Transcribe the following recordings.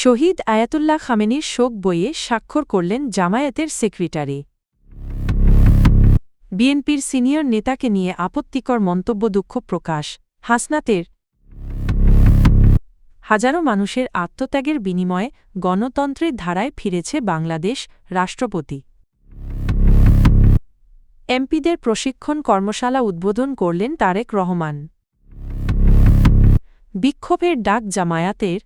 শহীদ Ayatollah খামেনির শোক বইয়ে স্বাক্ষর করলেন জামায়াতের সেক্রেটারি। বিএনপির সিনিয়র নেতাকে নিয়ে আপত্তিকর মন্তব্য, দুঃখ প্রকাশ। হাসনাতের হাজারো মানুষের আত্মত্যাগের বিনিময়ে গণতন্ত্রের ধারায় ফিরেছে বাংলাদেশ। রাষ্ট্রপতি এমপিদের প্রশিক্ষণ কর্মশালা উদ্বোধন করলেন তারেক রহমান। বিক্ষোভের ডাক জামায়াতের।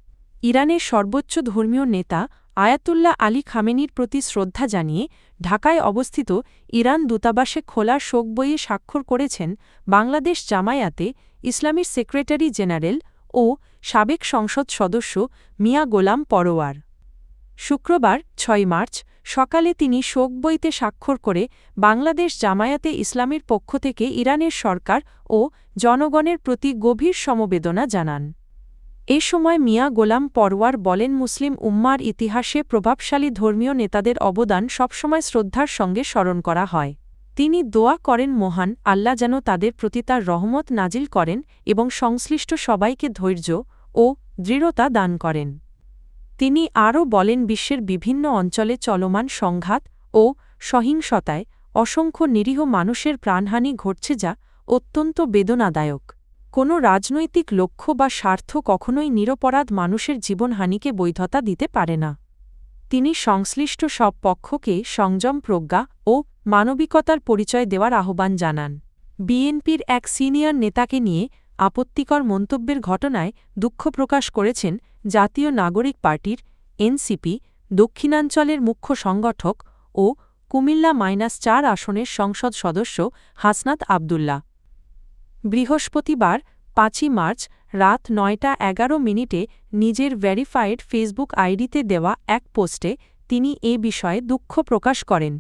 ইরানের সর্বোচ্চ ধর্মীয় নেতা আয়াতুল্লাহ আলী খামেনির প্রতি শ্রদ্ধা জানিয়ে ঢাকায় অবস্থিত ইরান দূতাবাসে খোলা শোক বইয়ে স্বাক্ষর করেছেন বাংলাদেশ জামায়াতে ইসলামীর সেক্রেটারি জেনারেল ও সাবেক সংসদ সদস্য মিয়া গোলাম পরোয়ার। শুক্রবার ৬ মার্চ সকালে তিনি শোক বইতে স্বাক্ষর করে বাংলাদেশ জামায়াতে ইসলামীর পক্ষ থেকে ইরানের সরকার ও জনগণের প্রতি গভীর সমবেদনা জানান। এ সময় মিয়া গোলাম পরওয়ার বলেন, মুসলিম উম্মার ইতিহাসে প্রভাবশালী ধর্মীয় নেতাদের অবদান সবসময় শ্রদ্ধার সঙ্গে স্মরণ করা হয়। তিনি দোয়া করেন মহান আল্লাহ যেন তাদের প্রতি তার রহমত নাজিল করেন এবং সংশ্লিষ্ট সবাইকে ধৈর্য ও দৃঢ়তা দান করেন। তিনি আরও বলেন, বিশ্বের বিভিন্ন অঞ্চলে চলমান সংঘাত ও সহিংসতায় অসংখ্য নিরীহ মানুষের প্রাণহানি ঘটছে, যা অত্যন্ত বেদনাদায়ক। কোনো রাজনৈতিক লক্ষ্য বা স্বার্থ কখনোই নিরপরাধ মানুষের জীবনহানিকে বৈধতা দিতে পারে না। তিনি সংশ্লিষ্ট সব পক্ষকে সংযম, প্রজ্ঞা ও মানবিকতার পরিচয় দেওয়ার আহ্বান জানান। বিএনপির এক সিনিয়র নেতাকে নিয়ে আপত্তিকর মন্তব্যের ঘটনায় দুঃখ প্রকাশ করেছেন জাতীয় নাগরিক পার্টির এনসিপি দক্ষিণাঞ্চলের মুখ্য সংগঠক ও কুমিল্লা -৪ আসনের সংসদ সদস্য হাসনাত আবদুল্লাহ। বৃহস্পতিবার ৫ই মার্চ রাত ৯টা ১১ নিজের ভেরিফায়েড ফেসবুক আইডিতে দেওয়া এক পোস্টে তিনি এ বিষয়ে দুঃখ প্রকাশ করেন।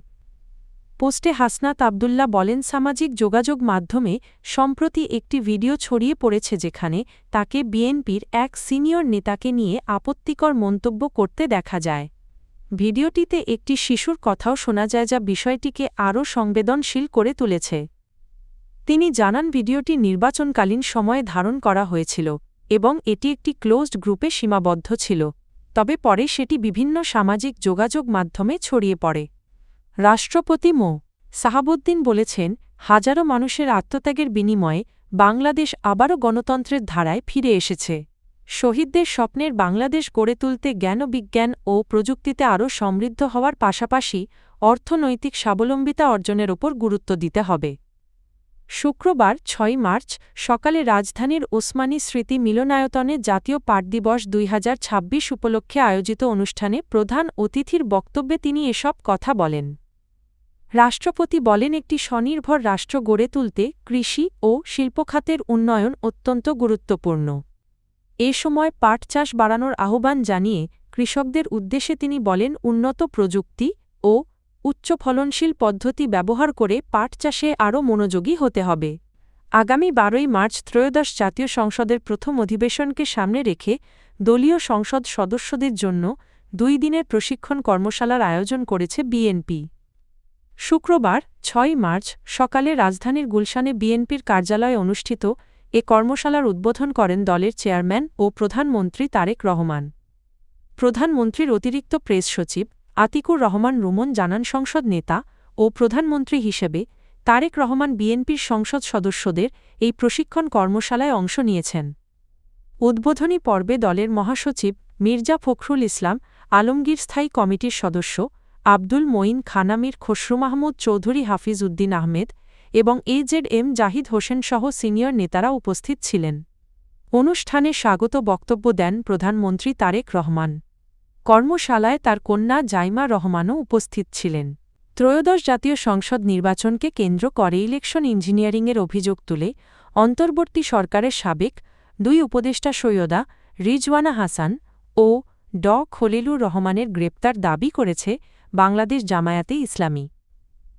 পোস্টে হাসনাত আবদুল্লাহ বলেন, সামাজিক যোগাযোগ মাধ্যমে সম্প্রতি একটি ভিডিও ছড়িয়ে পড়েছে যেখানে তাকে বিএনপির এক সিনিয়র নেতাকে নিয়ে আপত্তিকর মন্তব্য করতে দেখা যায়। ভিডিওটিতে একটি শিশুর কথাও শোনা যায়, যা বিষয়টিকে আরও সংবেদনশীল করে তুলেছে। তিনি জানান, ভিডিওটি নির্বাচনকালীন সময়ে ধারণ করা হয়েছিল এবং এটি একটি ক্লোজড গ্রুপে সীমাবদ্ধ ছিল, তবে পরে সেটি বিভিন্ন সামাজিক যোগাযোগ মাধ্যমে ছড়িয়ে পড়ে। রাষ্ট্রপতি মো. সাহাবুদ্দিন বলেছেন, হাজারো মানুষের আত্মত্যাগের বিনিময়ে বাংলাদেশ আবারও গণতন্ত্রের ধারায় ফিরে এসেছে। শহীদদের স্বপ্নের বাংলাদেশ গড়ে তুলতে জ্ঞান ও প্রযুক্তিতে আরও সমৃদ্ধ হওয়ার পাশাপাশি অর্থনৈতিক স্বাবলম্বিতা অর্জনের ওপর গুরুত্ব দিতে হবে। শুক্রবার ৬ মার্চ সকালে রাজধানীর ওসমানী স্মৃতি মিলনায়তনে জাতীয় পাট দিবস ২০২৬ উপলক্ষে আয়োজিত অনুষ্ঠানে প্রধান অতিথির বক্তব্যে তিনি এসব কথা বলেন। রাষ্ট্রপতি বলেন, একটি স্বনির্ভর রাষ্ট্র গড়ে তুলতে কৃষি ও শিল্পখাতের উন্নয়ন অত্যন্ত গুরুত্বপূর্ণ। এ সময় পাট চাষ বাড়ানোর আহ্বান জানিয়ে কৃষকদের উদ্দেশ্যে তিনি বলেন, উন্নত প্রযুক্তি ও উচ্চ ফলনশীল পদ্ধতি ব্যবহার করে পাট চাষে আরও মনোযোগী হতে হবে। আগামী ১২ই মার্চ ত্রয়োদশ জাতীয় সংসদের প্রথম অধিবেশনকে সামনে রেখে দলীয় সংসদ সদস্যদের জন্য ২ দিনের প্রশিক্ষণ কর্মশালার আয়োজন করেছে বিএনপি। শুক্রবার ৬ মার্চ সকালে রাজধানীর গুলশানে বিএনপির কার্যালয়ে অনুষ্ঠিত এ কর্মশালার উদ্বোধন করেন দলের চেয়ারম্যান ও প্রধানমন্ত্রী তারেক রহমান। প্রধানমন্ত্রীর অতিরিক্ত প্রেস সচিব আতিকুর রহমান রুমন জানান, সংসদ নেতা ও প্রধানমন্ত্রী হিসেবে তারেক রহমান বিএনপির সংসদ সদস্যদের এই প্রশিক্ষণ কর্মশালায় অংশ নিয়েছেন। উদ্বোধনী পর্বে দলের মহাসচিব মির্জা ফখরুল ইসলাম আলমগীর, স্থায়ী কমিটির সদস্য আব্দুল মঈন খান, আমির খসরু মাহমুদ চৌধুরী, হাফিজ উদ্দিন আহমেদ এবং এজেডএম জাহিদ হোসেন সহ সিনিয়র নেতারা উপস্থিত ছিলেন। অনুষ্ঠানে স্বাগত বক্তব্য দেন প্রধানমন্ত্রী তারেক রহমান। কর্মশালায় তার কন্যা জাইমা রহমানও উপস্থিত ছিলেন। ত্রয়োদশ জাতীয় সংসদ নির্বাচনকে কেন্দ্র করে ইলেকশন ইঞ্জিনিয়ারিংয়ের অভিযোগ তুলে অন্তর্বর্তী সরকারের সাবেক ২ উপদেষ্টা সৈয়দা রিজওয়ানা হাসান ও ড খলিলুর রহমানের গ্রেপ্তার দাবি করেছে বাংলাদেশ জামায়াতে ইসলামী।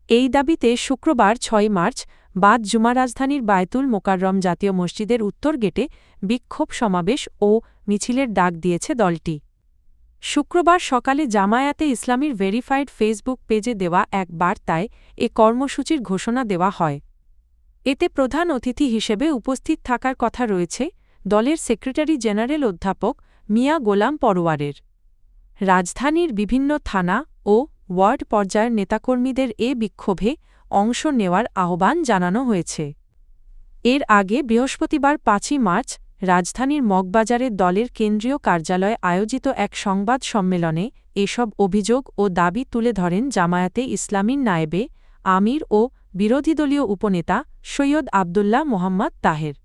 এই দাবিতে শুক্রবার ৬ মার্চ বাদ জুমা রাজধানীর বায়তুল মোকাররম জাতীয় মসজিদের উত্তর গেটে বিক্ষোভ সমাবেশ ও মিছিলের ডাক দিয়েছে দলটি। শুক্রবার সকালে জামায়াতে ইসলামীর ভেরিফাইড ফেসবুক পেজে দেওয়া এক বার্তায় এ কর্মসূচির ঘোষণা দেওয়া হয়। এতে প্রধান অতিথি হিসেবে উপস্থিত থাকার কথা রয়েছে দলের সেক্রেটারি জেনারেল অধ্যাপক মিয়া গোলাম পরোয়ারের। রাজধানীর বিভিন্ন থানা ও ওয়ার্ড পর্যায়ের নেতাকর্মীদের এ বিক্ষোভে অংশ নেওয়ার আহ্বান জানানো হয়েছে। এর আগে বৃহস্পতিবার ৫ই মার্চ রাজধানীর মগবাজারে দলের কেন্দ্রীয় কার্যালয়ে আয়োজিত এক সংবাদ সম্মেলনে এসব অভিযোগ ও দাবি তুলে ধরেন জামায়াতে ইসলামীর নায়েবে আমির ও বিরোধীদলীয় উপনেতা সৈয়দ আবদুল্লাহ মোহাম্মদ তাহের।